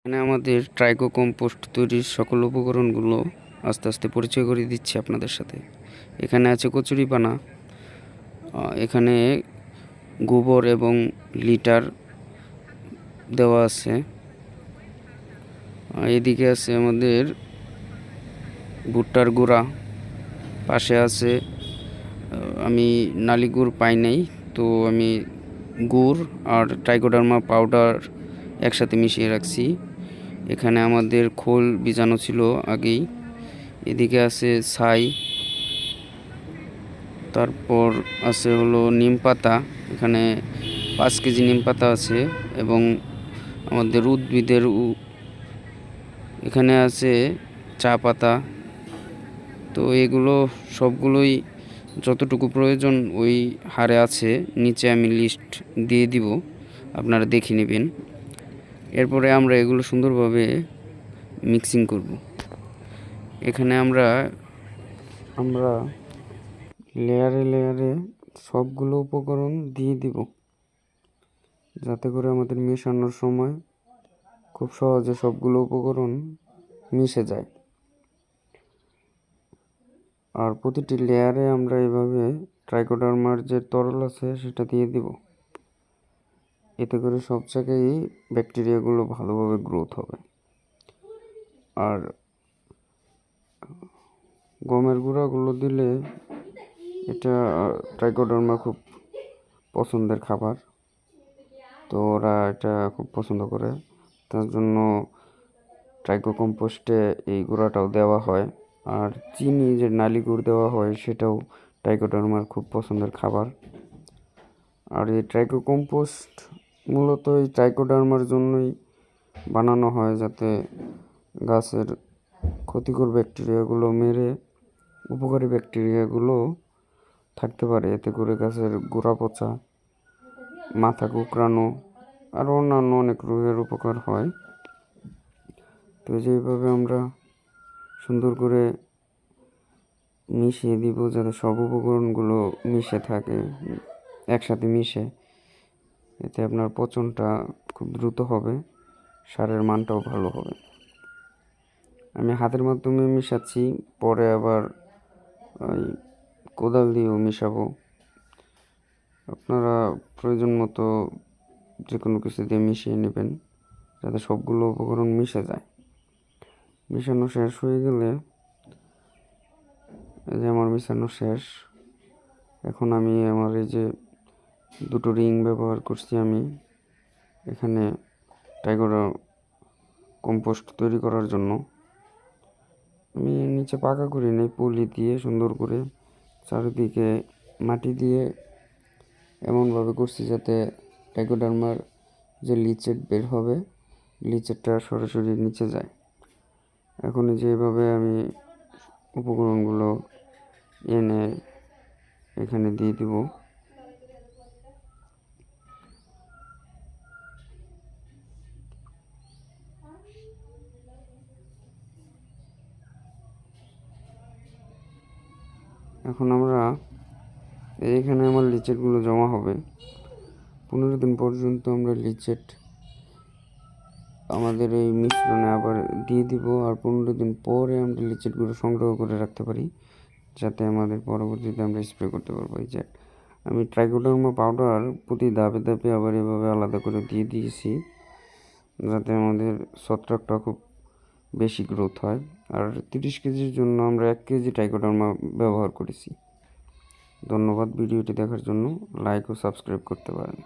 এখানে আমাদের tricho compost তৈরির সকল উপকরণগুলো আস্তে আস্তে পরিচয় করে দিচ্ছি আপনাদের সাথে। এখানে আছে কচুরিপানা, এখানে গোবর এবং লিটার দেওয়া আছে, এদিকে আছে আমাদের ভুট্টার গুঁড়া, পাশে আছে আমি নালি গুড় পাই নাই, তো আমি গুড় আর ট্রাইকোডার্মা পাউডার একসাথে মিশিয়ে রাখছি। এখানে আমাদের খোল বীজাণু ছিল আগেই। এদিকে আছে ছাই, তারপর আছে হলো নিম পাতা, এখানে 5 কেজি নিম পাতা আছে, এবং আমাদের উদ্ভিদের এখানে আছে চা পাতা। তো এগুলো সবগুলোই যতটুকু প্রয়োজন ওই হারে আছে, নিচে আমি লিস্ট দিয়ে দিব, আপনারা দেখে নেবেন। এরপরে আমরা এগুলো সুন্দরভাবে মিক্সিং করব। এখানে আমরা লেয়ারে লেয়ারে সবগুলো উপকরণ দিয়ে দিব, যাতে করে আমাদের মেশানোর সময় খুব সহজে সবগুলো উপকরণ মিশে যায়। আর প্রতিটি লেয়ারে আমরা এভাবে ট্রাইকোডার্মার যে তরল আছে সেটা দিয়ে দিব, এতে করে সব জায়গায় ব্যাকটেরিয়াগুলো ভালোভাবে গ্রোথ হবে। আর গমের গুঁড়াগুলো দিলে এটা ট্রাইকোডার্মা খুব পছন্দের খাবার, তো ওরা এটা খুব পছন্দ করে, তার জন্য ট্রাইকো কম্পোস্টে এই গুঁড়াটাও দেওয়া হয়। আর চিনি যে নালি গুড় দেওয়া হয় সেটাও ট্রাইকোডার্মার খুব পছন্দের খাবার। আর এই ট্রাইকো কম্পোস্ট মূলত এই ট্রাইকোডার্মার জন্যই বানানো হয়, যাতে গাছের ক্ষতিকর ব্যাকটেরিয়াগুলো মেরে উপকারী ব্যাকটেরিয়াগুলো থাকতে পারে। এতে করে গাছের গোড়া পচা, মাথা কুঁকড়ানো আর অন্যান্য অনেক রোগের উপকার হয়। তো যেভাবে আমরা সুন্দর করে মিশিয়ে দিব, যাতে সব উপকরণগুলো মিশে থাকে, একসাথে মিশে, এতে আপনার পচনটা খুব দ্রুত হবে, সারের মানটাও ভালো হবে। আমি হাতের মাধ্যমে মিশাচ্ছি, পরে আবার ওই কোদাল দিয়েও মিশাবো। আপনারা প্রয়োজন মতো যে কোনো কিছু দিয়ে মিশিয়ে নেবেন, যাতে সবগুলো উপকরণ মিশে যায়। মিশানো শেষ হয়ে গেলে, এই যে আমার মিশানো শেষ, এখন আমি আমার এই যে 2টো রিং ব্যবহার করছি আমি এখানে ট্রাইকোডার্মা কম্পোস্ট তৈরি করার জন্য। আমি নিচে পাকা করি নাই, পলি দিয়ে সুন্দর করে চারিদিকে মাটি দিয়ে এমনভাবে করছি যাতে ট্রাইকোডার্মার যে লিচেট বের হবে, লিচেটটা সরাসরি নিচে যায়। এখন যেভাবে আমি উপকরণগুলো এনে এখানে দিয়ে দিব, এখন আমরা এখানে আমার লিচেটগুলো জমা হবে। 15 দিন পর্যন্ত আমরা লিচেট আমাদের এই মিশ্রণে আবার দিয়ে দিব, আর 15 দিন পরে আমরা লিচেটগুলো সংগ্রহ করে রাখতে পারি, যাতে আমাদের পরবর্তীতে আমরা স্প্রে করতে পারবো। এই যে আমি ট্রাইকোডার্মা পাউডার প্রতি ধাপে ধাপে আবার এভাবে আলাদা করে দিয়ে দিয়েছি, যাতে আমাদের ছত্রাকটা খুব বেশি গ্রোথ হয়। আর 30 কেজির জন্য আমরা 1 কেজি ট্রাইকোডার্মা ব্যবহার করেছি। ধন্যবাদ ভিডিওটি দেখার জন্য। লাইক ও সাবস্ক্রাইব করতে পারেন।